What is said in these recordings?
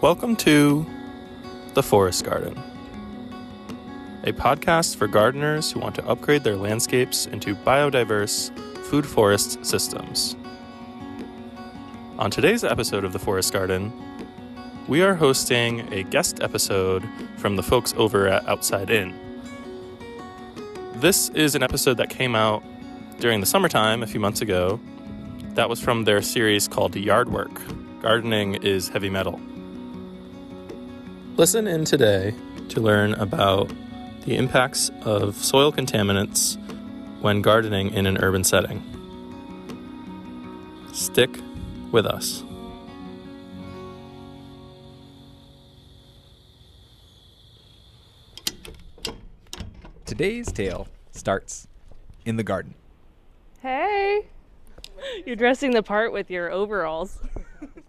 Welcome to The Forest Garden, a podcast for gardeners who want to upgrade their landscapes into biodiverse food forest systems. On today's episode of The Forest Garden, we are hosting a guest episode from the folks over at Outside In. This is an episode that came out during the summertime a few months ago. That was from their series called Yardwork, Gardening is Heavy Metal. Listen in today to learn about the impacts of soil contaminants when gardening in an urban setting. Stick with us. Today's tale starts in the garden. Hey! You're dressing the part with your overalls.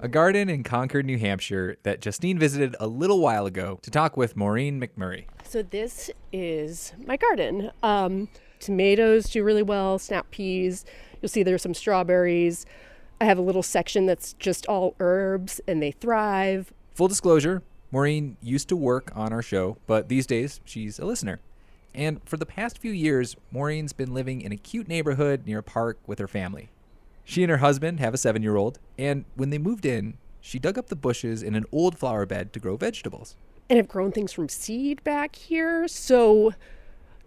A garden in Concord, New Hampshire that Justine visited a little while ago to talk with Maureen McMurray. So this is my garden. Tomatoes do really well, snap peas. You'll see there's some strawberries. I have a little section that's just all herbs and they thrive. Full disclosure, Maureen used to work on our show, but these days she's a listener. And for the past few years, Maureen's been living in a cute neighborhood near a park with her family. She and her husband have a 7-year-old, and when they moved in, she dug up the bushes in an old flower bed to grow vegetables. And I've grown things from seed back here, so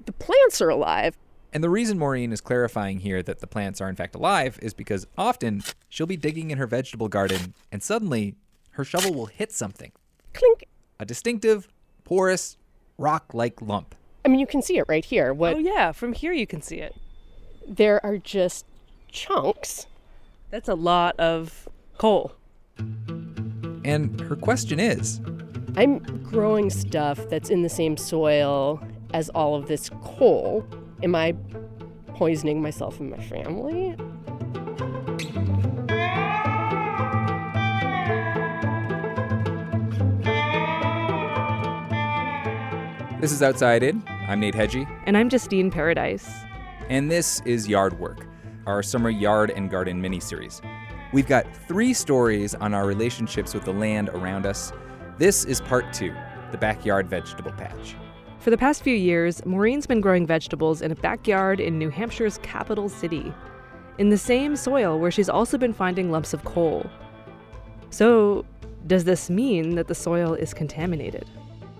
the plants are alive. And the reason Maureen is clarifying here that the plants are in fact alive is because often she'll be digging in her vegetable garden, and suddenly her shovel will hit something. Clink. A distinctive, porous, rock-like lump. I mean, you can see it right here. Oh yeah, from here you can see it. There are just chunks. That's a lot of coal. And her question is, I'm growing stuff that's in the same soil as all of this coal. Am I poisoning myself and my family? this is Outside In. I'm Nate Hedgie. And I'm Justine Paradise. And this is Yardwork, our summer yard and garden mini-series. We've got 3 stories on our relationships with the land around us. This is part 2, the backyard vegetable patch. For the past few years, Maureen's been growing vegetables in a backyard in New Hampshire's capital city, in the same soil where she's also been finding lumps of coal. So, does this mean that the soil is contaminated?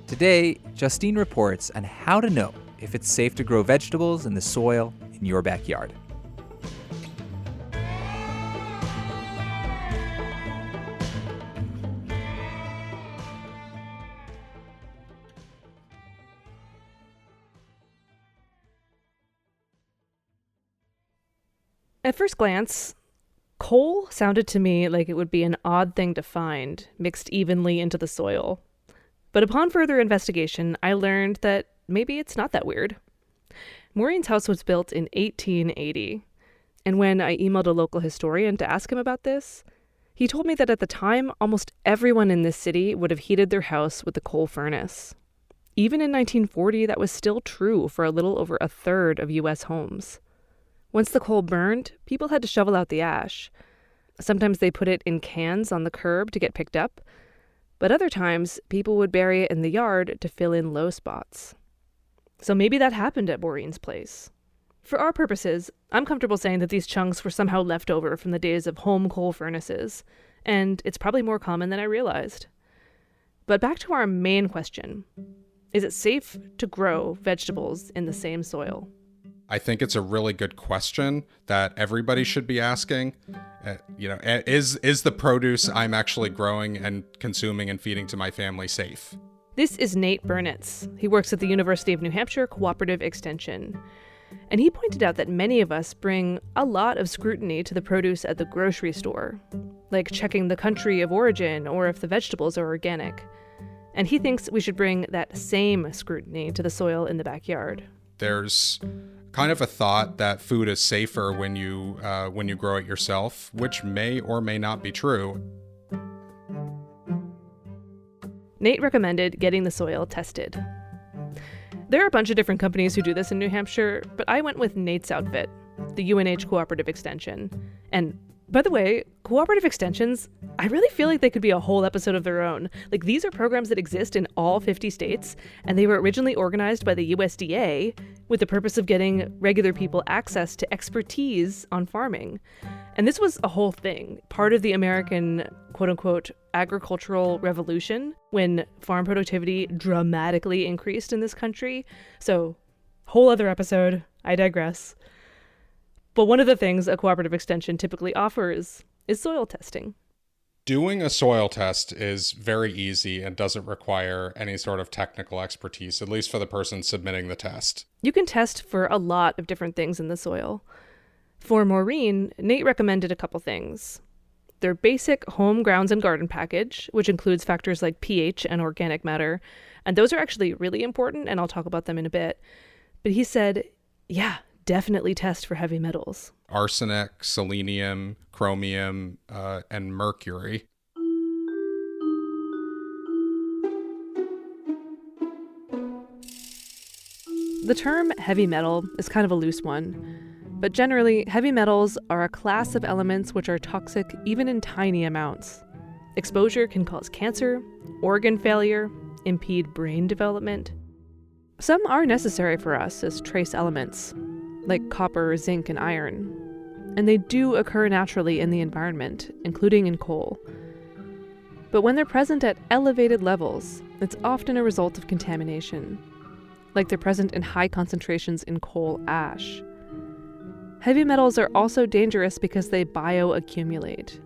Today, Justine reports on how to know if it's safe to grow vegetables in the soil in your backyard. At first glance, coal sounded to me like it would be an odd thing to find, mixed evenly into the soil. But upon further investigation, I learned that maybe it's not that weird. Maureen's house was built in 1880, and when I emailed a local historian to ask him about this, he told me that at the time, almost everyone in this city would have heated their house with a coal furnace. Even in 1940, that was still true for a little over a third of U.S. homes. Once the coal burned, people had to shovel out the ash. Sometimes they put it in cans on the curb to get picked up, but other times people would bury it in the yard to fill in low spots. So maybe that happened at Maureen's place. For our purposes, I'm comfortable saying that these chunks were somehow left over from the days of home coal furnaces, and it's probably more common than I realized. But back to our main question. Is it safe to grow vegetables in the same soil? I think it's a really good question that everybody should be asking. Is the produce I'm actually growing and consuming and feeding to my family safe? This is Nate Burnitz. He works at the University of New Hampshire Cooperative Extension. And he pointed out that many of us bring a lot of scrutiny to the produce at the grocery store, like checking the country of origin or if the vegetables are organic. And he thinks we should bring that same scrutiny to the soil in the backyard. There's kind of a thought that food is safer when you grow it yourself, which may or may not be true. Nate recommended getting the soil tested. There are a bunch of different companies who do this in New Hampshire, but I went with Nate's outfit, the UNH Cooperative Extension. And By the way, cooperative extensions, I really feel like they could be a whole episode of their own. Like, these are programs that exist in all 50 states, and they were originally organized by the USDA with the purpose of getting regular people access to expertise on farming. And this was a whole thing, part of the American, quote-unquote, agricultural revolution, when farm productivity dramatically increased in this country. So, whole other episode, I digress. But one of the things a cooperative extension typically offers is soil testing. Doing a soil test is very easy and doesn't require any sort of technical expertise, at least for the person submitting the test. You can test for a lot of different things in the soil. For Maureen, Nate recommended a couple things. Their basic home grounds and garden package, which includes factors like pH and organic matter, and those are actually really important, and I'll talk about them in a bit. But he said, yeah, definitely test for heavy metals. Arsenic, selenium, chromium, and mercury. The term heavy metal is kind of a loose one, but generally, heavy metals are a class of elements which are toxic even in tiny amounts. Exposure can cause cancer, organ failure, impede brain development. Some are necessary for us as trace elements, like copper, zinc, and iron. And they do occur naturally in the environment, including in coal. But when they're present at elevated levels, it's often a result of contamination, like they're present in high concentrations in coal ash. Heavy metals are also dangerous because they bioaccumulate.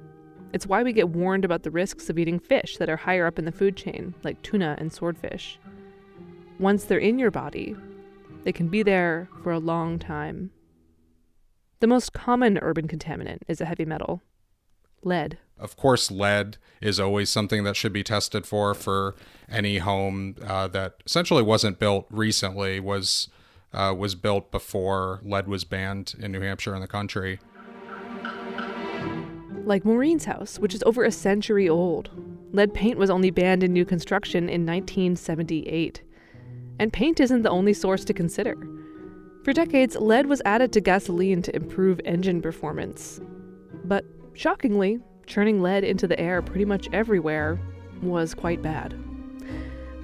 It's why we get warned about the risks of eating fish that are higher up in the food chain, like tuna and swordfish. Once they're in your body, they can be there for a long time. The most common urban contaminant is a heavy metal, lead. Of course, lead is always something that should be tested for any home that essentially wasn't built recently, was built before lead was banned in New Hampshire and the country. Like Maureen's house, which is over a century old. Lead paint was only banned in new construction in 1978. And paint isn't the only source to consider. For decades, lead was added to gasoline to improve engine performance. But shockingly, churning lead into the air pretty much everywhere was quite bad.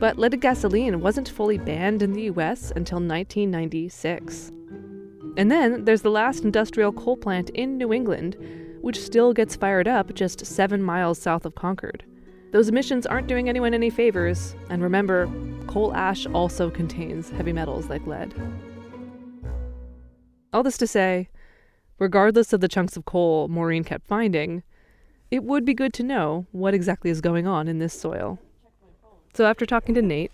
But leaded gasoline wasn't fully banned in the US until 1996. And then there's the last industrial coal plant in New England, which still gets fired up just 7 miles south of Concord. Those emissions aren't doing anyone any favors, and remember, coal ash also contains heavy metals like lead. All this to say, regardless of the chunks of coal Maureen kept finding, it would be good to know what exactly is going on in this soil. So after talking to Nate,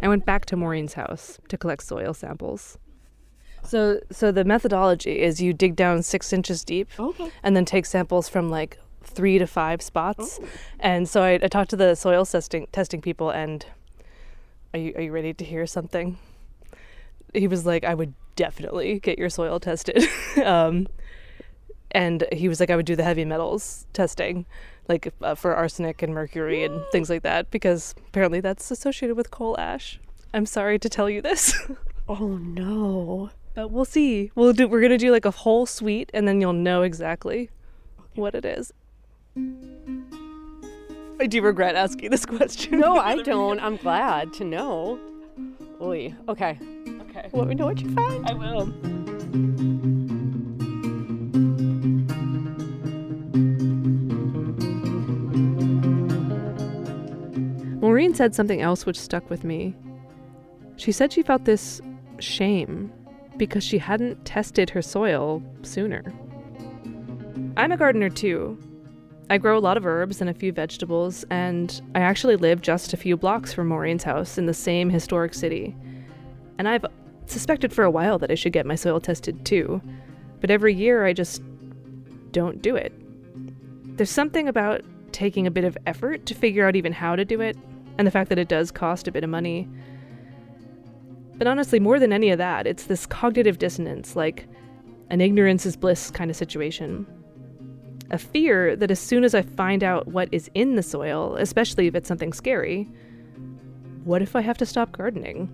I went back to Maureen's house to collect soil samples. So the methodology is you dig down 6 inches deep, and then take samples from like 3 to 5 spots. And so I talked to the soil testing people, and are you ready to hear something? He was like, I would definitely get your soil tested. And he was like, I would do the heavy metals testing, like for arsenic and mercury and things like that, because apparently that's associated with coal ash. I'm sorry to tell you this. Oh no. But we'll see. We're gonna do like a whole suite, and then you'll know exactly what it is. I do regret asking this question. No, I don't. I'm glad to know. Oy. Okay. Let me know what you find. I will. Maureen said something else which stuck with me. She said she felt this shame because she hadn't tested her soil sooner. I'm a gardener too. I grow a lot of herbs and a few vegetables, and I actually live just a few blocks from Maureen's house in the same historic city. And I've suspected for a while that I should get my soil tested too, but every year I just don't do it. There's something about taking a bit of effort to figure out even how to do it, and the fact that it does cost a bit of money. But honestly, more than any of that, it's this cognitive dissonance, like an ignorance is bliss kind of situation. A fear that as soon as I find out what is in the soil, especially if it's something scary, what if I have to stop gardening?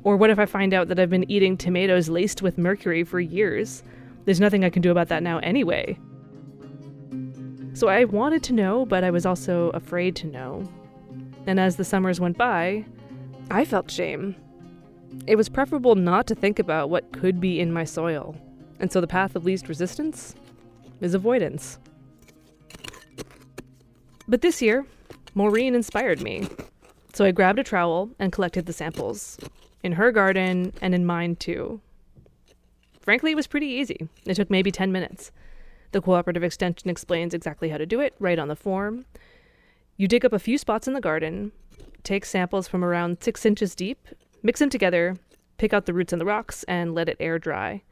Or what if I find out that I've been eating tomatoes laced with mercury for years? There's nothing I can do about that now anyway. So I wanted to know, but I was also afraid to know. And as the summers went by, I felt shame. It was preferable not to think about what could be in my soil. And so the path of least resistance is avoidance. But this year, Maureen inspired me. So I grabbed a trowel and collected the samples. In her garden and in mine too. Frankly, it was pretty easy. It took maybe 10 minutes. The cooperative extension explains exactly how to do it right on the form. You dig up a few spots in the garden, take samples from around 6 inches deep, mix them together, pick out the roots and the rocks, and let it air dry.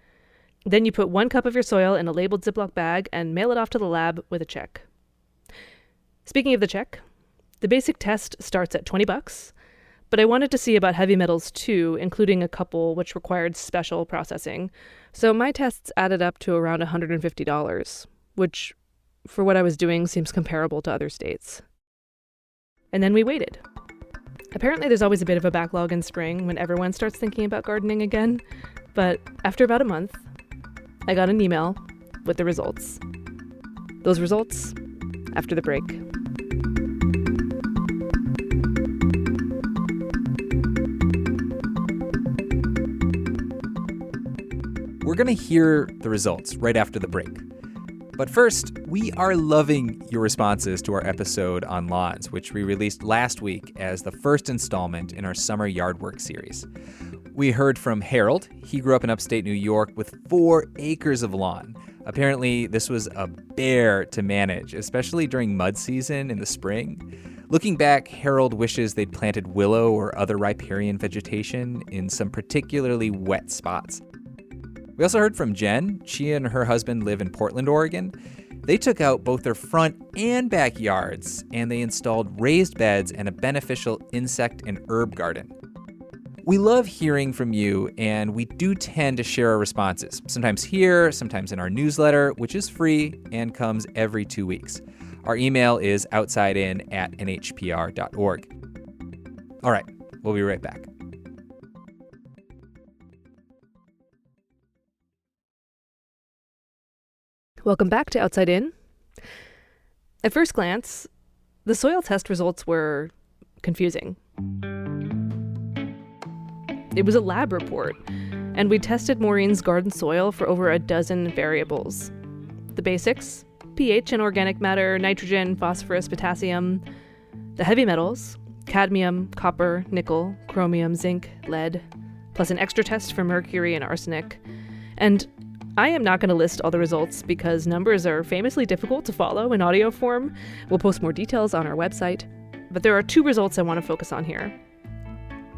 Then you put 1 cup of your soil in a labeled Ziploc bag and mail it off to the lab with a check. Speaking of the check, the basic test starts at $20, but I wanted to see about heavy metals too, including a couple which required special processing. So my tests added up to around $150, which, for what I was doing, seems comparable to other states. And then we waited. Apparently there's always a bit of a backlog in spring when everyone starts thinking about gardening again, but after about a month, I got an email with the results. Those results after the break. We're going to hear the results right after the break. But first, we are loving your responses to our episode on lawns, which we released last week as the first installment in our summer Yardwork series. We heard from Harold. He grew up in upstate New York with 4 acres of lawn. Apparently, this was a bear to manage, especially during mud season in the spring. Looking back, Harold wishes they'd planted willow or other riparian vegetation in some particularly wet spots. We also heard from Jen. She and her husband live in Portland, Oregon. They took out both their front and backyards, and they installed raised beds and a beneficial insect and herb garden. We love hearing from you, and we do tend to share our responses, sometimes here, sometimes in our newsletter, which is free and comes every 2 weeks. Our email is outsidein@nhpr.org. All right, we'll be right back. Welcome back to Outside In. At first glance, the soil test results were confusing. It was a lab report, and we tested Maureen's garden soil for over a dozen variables. The basics: pH and organic matter, nitrogen, phosphorus, potassium. The heavy metals: cadmium, copper, nickel, chromium, zinc, lead, plus an extra test for mercury and arsenic. And I am not going to list all the results because numbers are famously difficult to follow in audio form. We'll post more details on our website. But there are 2 results I want to focus on here.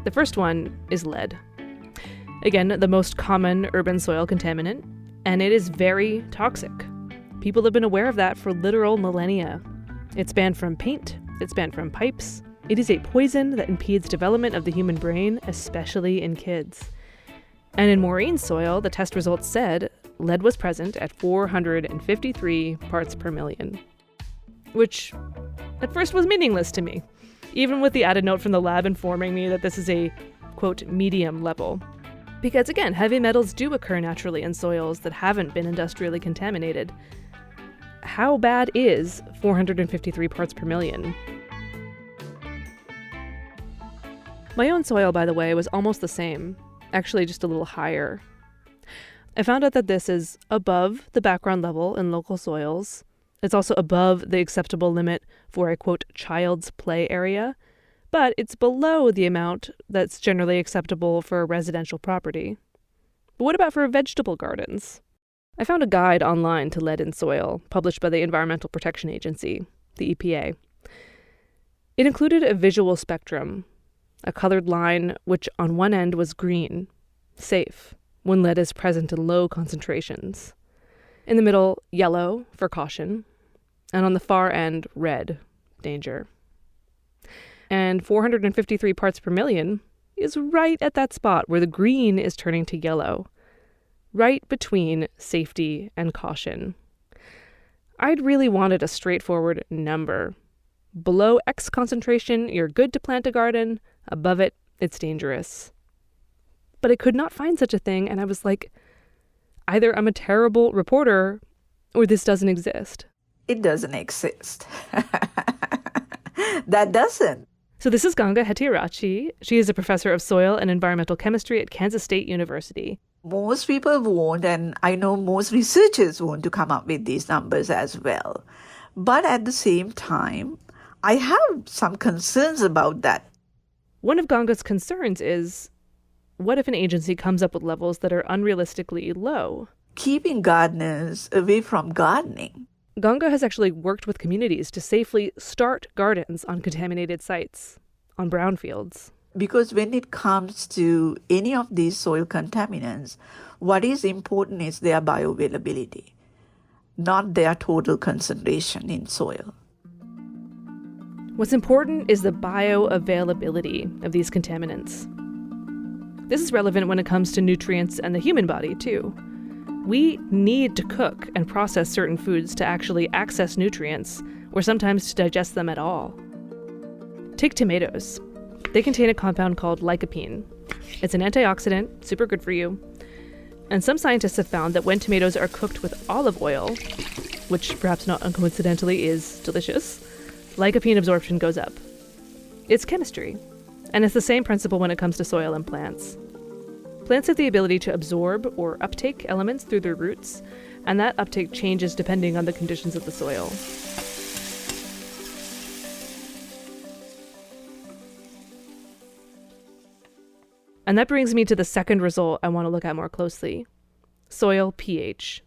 The first one is lead. Again, the most common urban soil contaminant, and it is very toxic. People have been aware of that for literal millennia. It's banned from paint, it's banned from pipes. It is a poison that impedes development of the human brain, especially in kids. And in Maureen's soil, the test results said lead was present at 453 parts per million, which at first was meaningless to me, even with the added note from the lab informing me that this is a, quote, medium level. Because again, heavy metals do occur naturally in soils that haven't been industrially contaminated. How bad is 453 parts per million? My own soil, by the way, was almost the same, actually just a little higher. I found out that this is above the background level in local soils. It's also above the acceptable limit for a, quote, child's play area, but it's below the amount that's generally acceptable for a residential property. But what about for vegetable gardens? I found a guide online to lead in soil, published by the Environmental Protection Agency, the EPA. It included a visual spectrum, a colored line which on one end was green, safe, when lead is present in low concentrations. In the middle, yellow, for caution, and on the far end, red, danger. And 453 parts per million is right at that spot where the green is turning to yellow, right between safety and caution. I'd really wanted a straightforward number. Below X concentration, you're good to plant a garden. Above it, it's dangerous. But I could not find such a thing, and I was like, either I'm a terrible reporter or this doesn't exist. it doesn't exist. That doesn't. So this is Ganga Hettiarachchi. She is a professor of soil and environmental chemistry at Kansas State University. Most people won't, and I know most researchers want to come up with these numbers as well. But at the same time, I have some concerns about that. One of Ganga's concerns is, what if an agency comes up with levels that are unrealistically low? Keeping gardeners away from gardening. Ganga has actually worked with communities to safely start gardens on contaminated sites, on brownfields. Because when it comes to any of these soil contaminants, what is important is their bioavailability, not their total concentration in soil. What's important is the bioavailability of these contaminants. This is relevant when it comes to nutrients and the human body, too. We need to cook and process certain foods to actually access nutrients, or sometimes to digest them at all. Take tomatoes. They contain a compound called lycopene. It's an antioxidant, super good for you. And some scientists have found that when tomatoes are cooked with olive oil, which perhaps not uncoincidentally is delicious, lycopene absorption goes up. It's chemistry, and it's the same principle when it comes to soil and plants. Plants have the ability to absorb or uptake elements through their roots, and that uptake changes depending on the conditions of the soil. And that brings me to the second result I want to look at more closely: soil pH.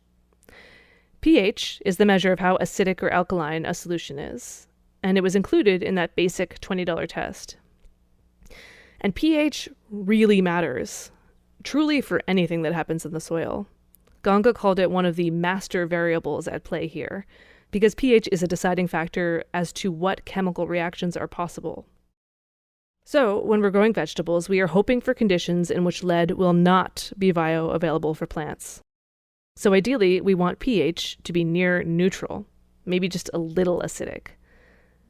pH is the measure of how acidic or alkaline a solution is, and it was included in that basic $20 test. And pH really matters, truly for anything that happens in the soil. Ganga called it one of the master variables at play here, because pH is a deciding factor as to what chemical reactions are possible. So, when we're growing vegetables, we are hoping for conditions in which lead will not be bioavailable for plants. So ideally, we want pH to be near neutral, maybe just a little acidic.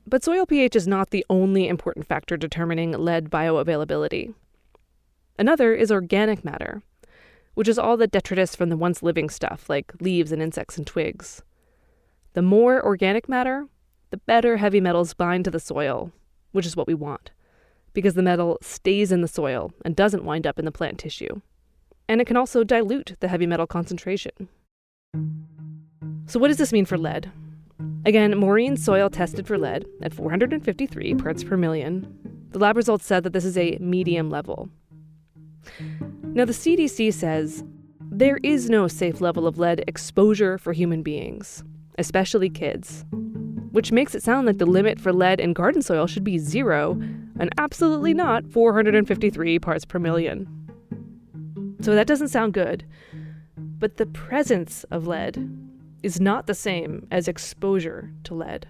But soil pH is not the only important factor determining lead bioavailability. Another is organic matter, which is all the detritus from the once living stuff like leaves and insects and twigs. The more organic matter, the better heavy metals bind to the soil, which is what we want, because the metal stays in the soil and doesn't wind up in the plant tissue. And it can also dilute the heavy metal concentration. So what does this mean for lead? Again, Maureen's soil tested for lead at 453 parts per million. The lab results said that this is a medium level. Now, the CDC says there is no safe level of lead exposure for human beings, especially kids, which makes it sound like the limit for lead in garden soil should be 0 and absolutely not 453 parts per million. So that doesn't sound good, but the presence of lead is not the same as exposure to lead.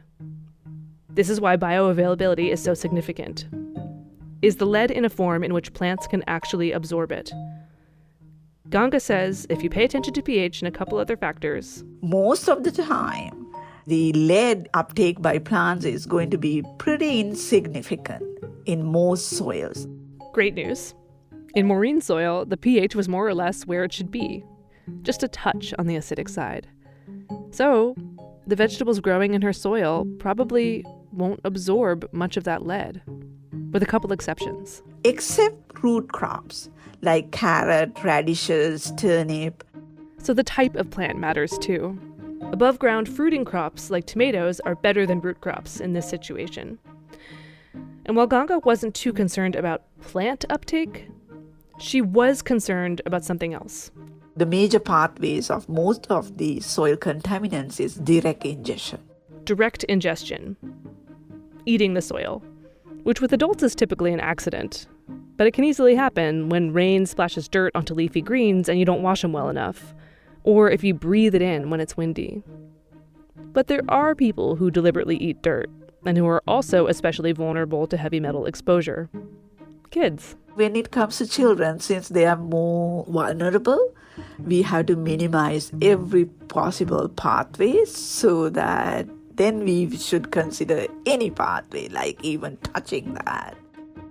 This is why bioavailability is so significant. Is the lead in a form in which plants can actually absorb it? Ganga says if you pay attention to pH and a couple other factors, most of the time, the lead uptake by plants is going to be pretty insignificant in most soils. Great news. In Maureen's soil, the pH was more or less where it should be, just a touch on the acidic side. So, the vegetables growing in her soil probably won't absorb much of that lead, with a couple exceptions. Except root crops like carrot, radishes, turnip. So the type of plant matters too. Above ground fruiting crops like tomatoes are better than root crops in this situation. And while Ganga wasn't too concerned about plant uptake, she was concerned about something else. The major pathways of most of the soil contaminants is direct ingestion. Direct ingestion. Eating the soil, which with adults is typically an accident. But it can easily happen when rain splashes dirt onto leafy greens and you don't wash them well enough, or if you breathe it in when it's windy. But there are people who deliberately eat dirt, and who are also especially vulnerable to heavy metal exposure. Kids. When it comes to children, since they are more vulnerable, we have to minimize every possible pathway so that then we should consider any pathway, like even touching that.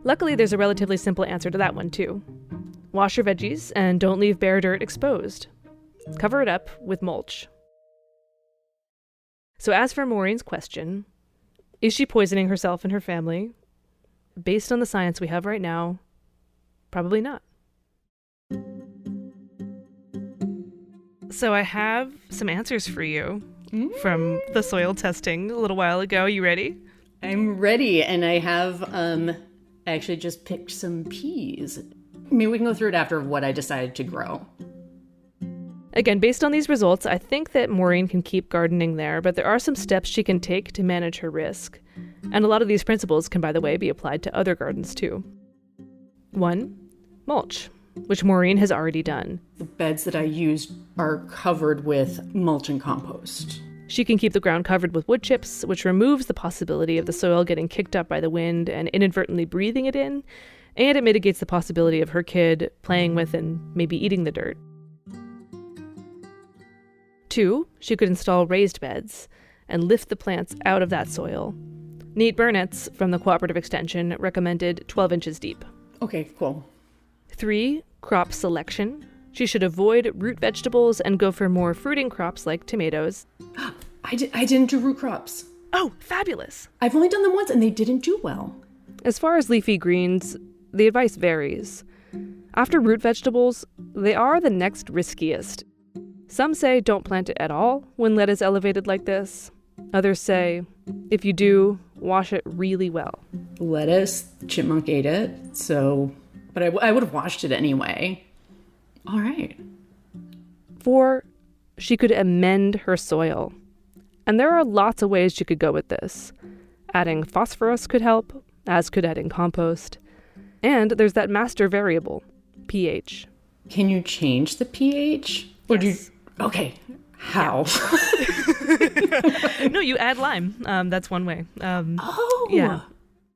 Luckily, there's a relatively simple answer to that one, too. Wash your veggies and don't leave bare dirt exposed. Cover it up with mulch. So as for Maureen's question, is she poisoning herself and her family? Based on the science we have right now, probably not. So I have some answers for you from the soil testing a little while ago. You ready? I'm ready, and I have actually just picked some peas. Maybe we can go through it after what I decided to grow. Again, based on these results, I think that Maureen can keep gardening there, but there are some steps she can take to manage her risk. And a lot of these principles can, by the way, be applied to other gardens too. 1. Mulch, which Maureen has already done. The beds that I used are covered with mulch and compost. She can keep the ground covered with wood chips, which removes the possibility of the soil getting kicked up by the wind and inadvertently breathing it in, and it mitigates the possibility of her kid playing with and maybe eating the dirt. 2, she could install raised beds and lift the plants out of that soil. Nate Burnetz from the Cooperative Extension recommended 12 inches deep. Okay, cool. 3, crop selection. She should avoid root vegetables and go for more fruiting crops like tomatoes. I didn't do root crops. Oh, fabulous. I've only done them once and they didn't do well. As far as leafy greens, the advice varies. After root vegetables, they are the next riskiest. Some say don't plant it at all when lead is elevated like this. Others say, if you do, wash it really well. Lettuce, chipmunk ate it, but I would have washed it anyway. All right. 4, she could amend her soil. And there are lots of ways she could go with this. Adding phosphorus could help, as could adding compost. And there's that master variable, pH. Can you change the pH? Yes. Okay. How? No, you add lime. That's one way. Oh. Yeah.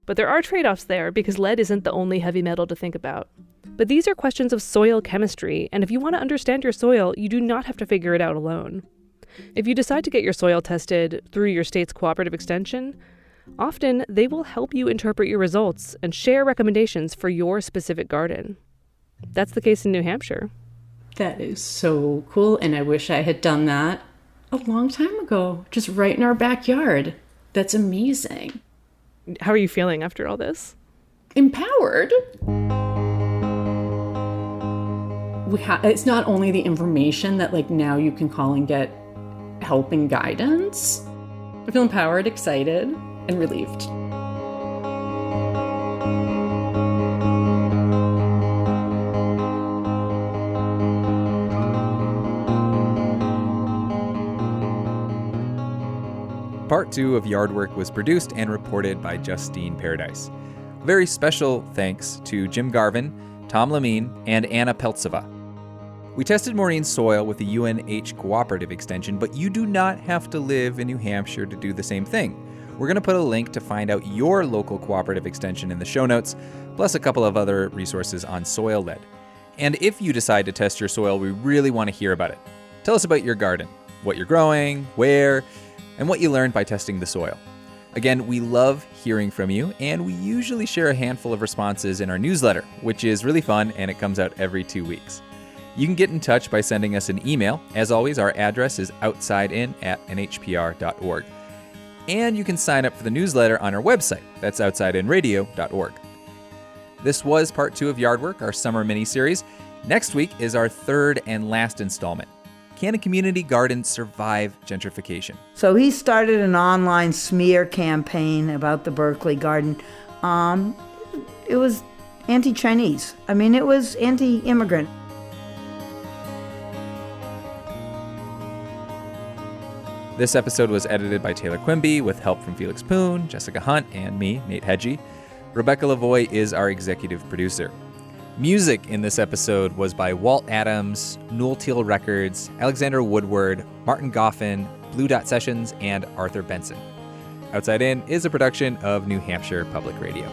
But there are trade-offs there because lead isn't the only heavy metal to think about. But these are questions of soil chemistry, and if you want to understand your soil, you do not have to figure it out alone. If you decide to get your soil tested through your state's cooperative extension, often they will help you interpret your results and share recommendations for your specific garden. That's the case in New Hampshire. That is so cool, and I wish I had done that a long time ago, just right in our backyard. That's amazing. How are you feeling after all this? Empowered. It's not only the information that now you can call and get help and guidance. I feel empowered, excited, and relieved. Part 2 of Yardwork was produced and reported by Justine Paradise. A very special thanks to Jim Garvin, Tom Lamine, and Anna Peltseva. We tested Maureen's soil with the UNH Cooperative Extension, but you do not have to live in New Hampshire to do the same thing. We're going to put a link to find out your local cooperative extension in the show notes, plus a couple of other resources on soil lead. And if you decide to test your soil, we really want to hear about it. Tell us about your garden, what you're growing, where, and what you learned by testing the soil. Again, we love hearing from you, and we usually share a handful of responses in our newsletter, which is really fun, and it comes out every 2 weeks. You can get in touch by sending us an email. As always, our address is outsideinat.nhpr.org. And you can sign up for the newsletter on our website. That's outsideinradio.org. This was part 2 of Yardwork, our summer mini-series. Next week is our third and last installment. Can a community garden survive gentrification? So he started an online smear campaign about the Berkeley garden. It was anti-Chinese. It was anti-immigrant. This episode was edited by Taylor Quimby with help from Felix Poon, Jessica Hunt, and me, Nate Hedgie. Rebecca Lavoie is our executive producer. Music in this episode was by Walt Adams, Newell Teal Records, Alexander Woodward, Martin Goffin, Blue Dot Sessions, and Arthur Benson. Outside In is a production of New Hampshire Public Radio.